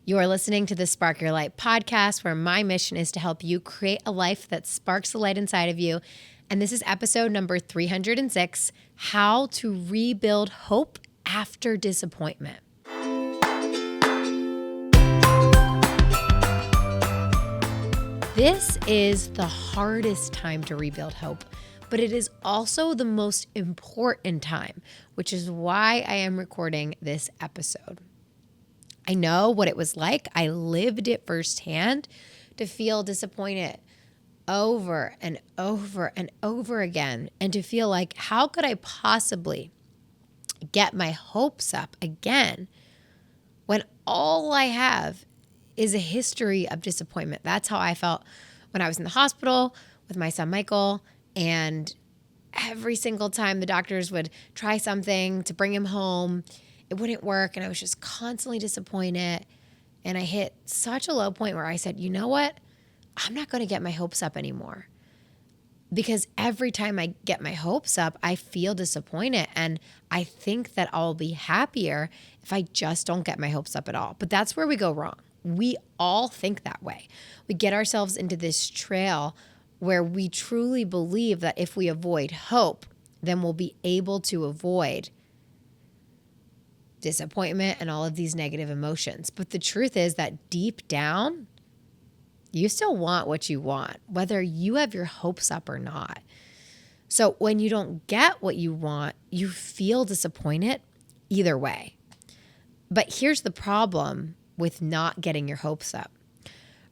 You're listening to the Spark Your Light podcast, where my mission is to help you create a life that sparks the light inside of you. And this is episode number 306, How to Rebuild Hope After Disappointment. This is the hardest time to rebuild hope, but it is also the most important time, which is why I am recording this episode. I know what it was like. I lived it firsthand to feel disappointed over and over and over again, and to feel like, how could I possibly get my hopes up again when all I have is a history of disappointment? That's how I felt when I was in the hospital with my son Michael, and every single time the doctors would try something to bring him home, it wouldn't work, and I was just constantly disappointed. And I hit such a low point where I said, you know what? I'm not going to get my hopes up anymore. Because every time I get my hopes up, I feel disappointed. And I think that I'll be happier if I just don't get my hopes up at all. But that's where we go wrong. We all think that way. We get ourselves into this trail where we truly believe that if we avoid hope, then we'll be able to avoid disappointment and all of these negative emotions. But the truth is that deep down, you still want what you want, whether you have your hopes up or not. So when you don't get what you want, you feel disappointed either way. But here's the problem with not getting your hopes up.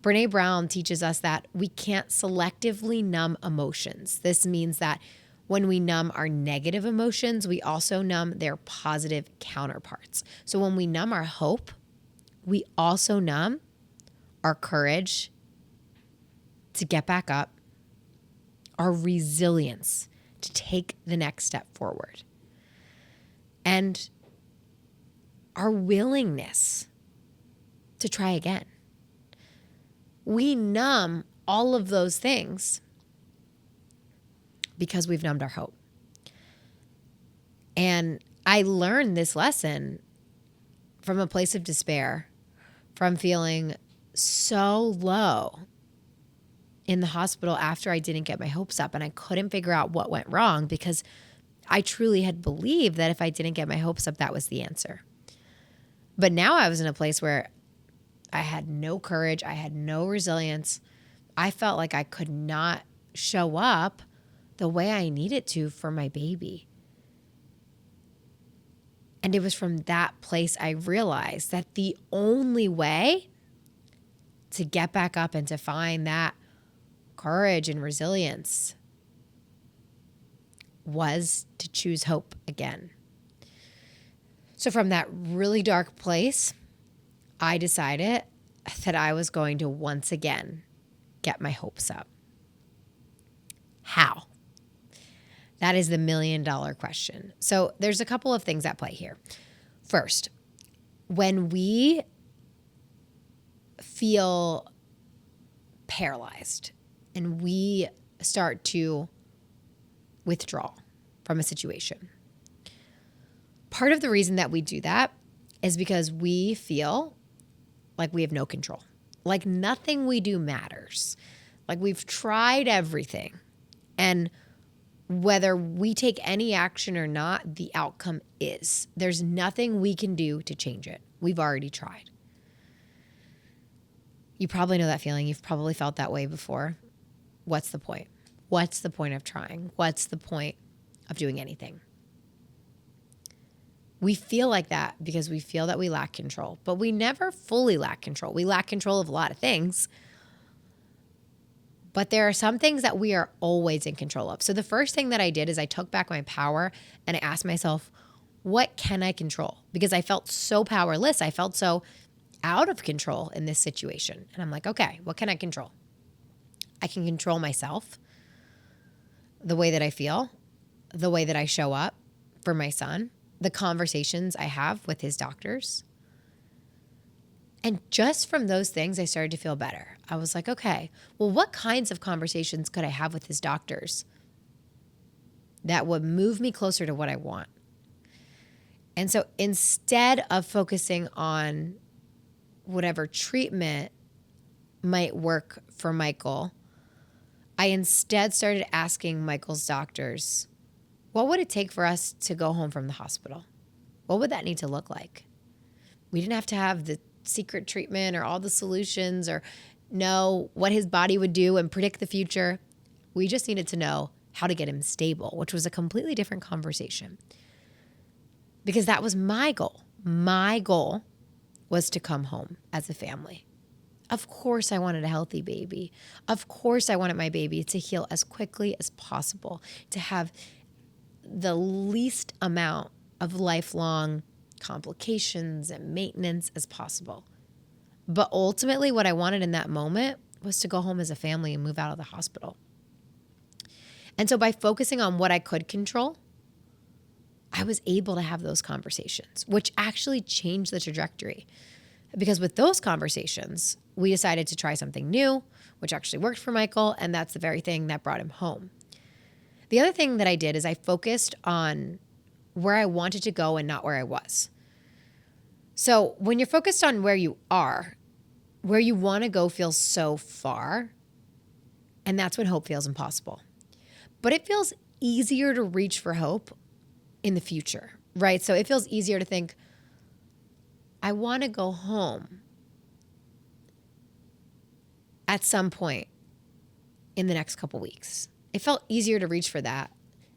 Brené Brown teaches us that we can't selectively numb emotions. This means that when we numb our negative emotions, we also numb their positive counterparts. So when we numb our hope, we also numb our courage to get back up, our resilience to take the next step forward, and our willingness to try again. We numb all of those things because we've numbed our hope. And I learned this lesson from a place of despair, from feeling so low in the hospital after I didn't get my hopes up, and I couldn't figure out what went wrong, because I truly had believed that if I didn't get my hopes up, that was the answer. But now I was in a place where I had no courage. I had no resilience. I felt like I could not show up the way I needed to for my baby. And it was from that place I realized that the only way to get back up and to find that courage and resilience was to choose hope again. So from that really dark place, I decided that I was going to once again get my hopes up. How? That is the $1 million question. So there's a couple of things at play here. First, when we feel paralyzed and we start to withdraw from a situation, part of the reason that we do that is because we feel like we have no control, like nothing we do matters, like we've tried everything, and whether we take any action or not, the outcome is. There's nothing we can do to change it. We've already tried. You probably know that feeling. You've probably felt that way before. What's the point? What's the point of trying? What's the point of doing anything? We feel like that because we feel that we lack control, but we never fully lack control. We lack control of a lot of things, but there are some things that we are always in control of. So the first thing that I did is I took back my power and I asked myself, what can I control? Because I felt so powerless. I felt so out of control in this situation. And I'm like, okay, what can I control? I can control myself, the way that I feel, the way that I show up for my son, the conversations I have with his doctors. And just from those things, I started to feel better. I was like, okay, well, what kinds of conversations could I have with his doctors that would move me closer to what I want? And so instead of focusing on whatever treatment might work for Michael, I instead started asking Michael's doctors, what would it take for us to go home from the hospital? What would that need to look like? We didn't have to have the secret treatment or all the solutions or know what his body would do and predict the future. We just needed to know how to get him stable, which was a completely different conversation. Because that was my goal. My goal was to come home as a family. Of course I wanted a healthy baby. Of course I wanted my baby to heal as quickly as possible, to have the least amount of lifelong complications and maintenance as possible. But ultimately what I wanted in that moment was to go home as a family and move out of the hospital. And so by focusing on what I could control, I was able to have those conversations, which actually changed the trajectory. Because with those conversations, we decided to try something new, which actually worked for Michael, and that's the very thing that brought him home. The other thing that I did is I focused on where I wanted to go and not where I was. So when you're focused on where you are, where you want to go feels so far, and that's when hope feels impossible. But it feels easier to reach for hope in the future, right? So it feels easier to think, I want to go home at some point in the next couple weeks. It felt easier to reach for that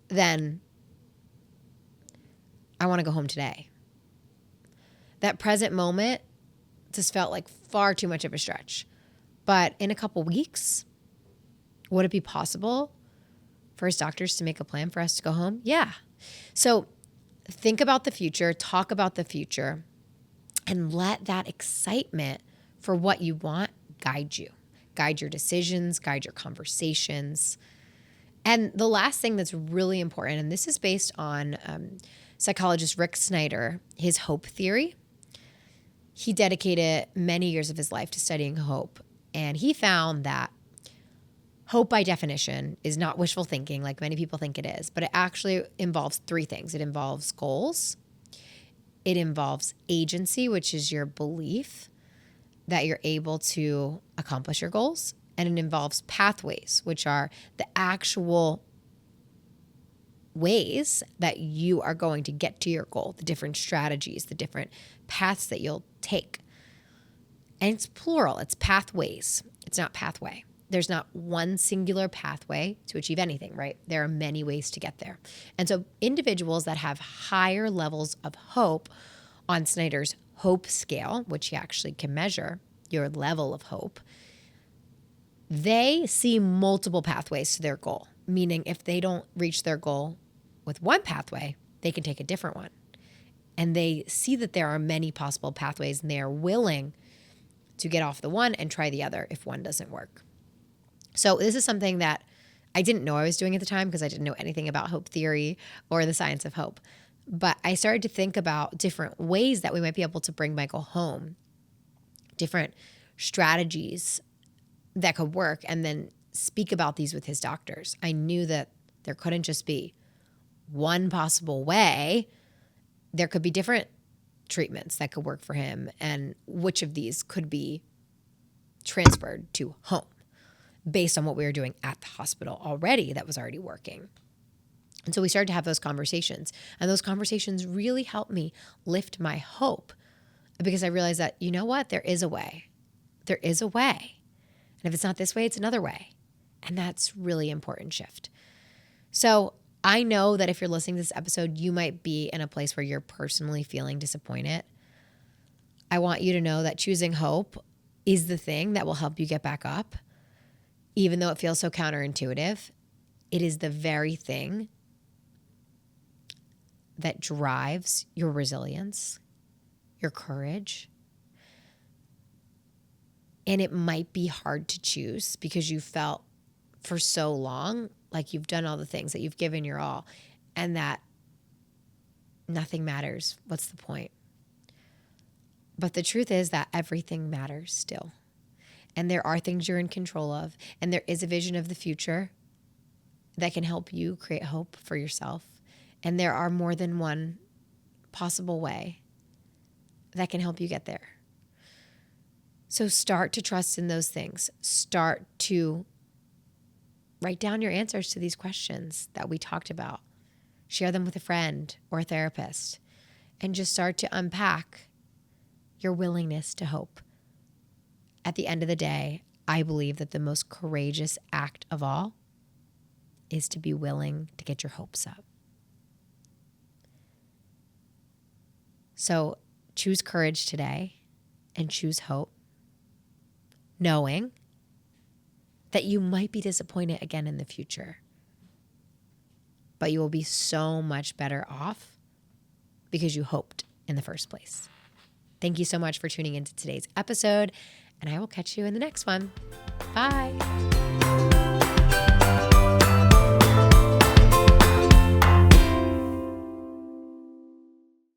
than I want to go home today. That present moment just felt like far too much of a stretch. But in a couple weeks, would it be possible for his doctors to make a plan for us to go home? Yeah. So think about the future, talk about the future, and let that excitement for what you want guide you. Guide your decisions, guide your conversations. And the last thing that's really important, and this is based on psychologist Rick Snyder, his hope theory. He dedicated many years of his life to studying hope. And he found that hope by definition is not wishful thinking like many people think it is, but it actually involves three things. It involves goals. It involves agency, which is your belief that you're able to accomplish your goals. And it involves pathways, which are the actual ways that you are going to get to your goal, the different strategies, the different paths that you'll take. And it's plural, it's pathways. It's not pathway. There's not one singular pathway to achieve anything, right? There are many ways to get there. And so individuals that have higher levels of hope on Snyder's hope scale, which he actually can measure your level of hope, they see multiple pathways to their goal, meaning if they don't reach their goal with one pathway, they can take a different one. And they see that there are many possible pathways and they are willing to get off the one and try the other if one doesn't work. So this is something that I didn't know I was doing at the time because I didn't know anything about hope theory or the science of hope. But I started to think about different ways that we might be able to bring Michael home, different strategies that could work, and then speak about these with his doctors. I knew that there couldn't just be one possible way. There could be different treatments that could work for him, and which of these could be transferred to home based on what we were doing at the hospital already that was already working. And so we started to have those conversations, and those conversations really helped me lift my hope because I realized that, you know what, there is a way. There is a way. And if it's not this way, it's another way. And that's really important shift. So I know that if you're listening to this episode, you might be in a place where you're personally feeling disappointed. I want you to know that choosing hope is the thing that will help you get back up. Even though it feels so counterintuitive, it is the very thing that drives your resilience, your courage. And it might be hard to choose because you felt for so long like you've done all the things, that you've given your all, and that nothing matters. What's the point? But the truth is that everything matters still. And there are things you're in control of. And there is a vision of the future that can help you create hope for yourself. And there are more than one possible way that can help you get there. So start to trust in those things. Start to write down your answers to these questions that we talked about. Share them with a friend or a therapist, and just start to unpack your willingness to hope. At the end of the day, I believe that the most courageous act of all is to be willing to get your hopes up. So choose courage today and choose hope, knowing that you might be disappointed again in the future, but you will be so much better off because you hoped in the first place. Thank you so much for tuning into today's episode, and I will catch you in the next one. Bye.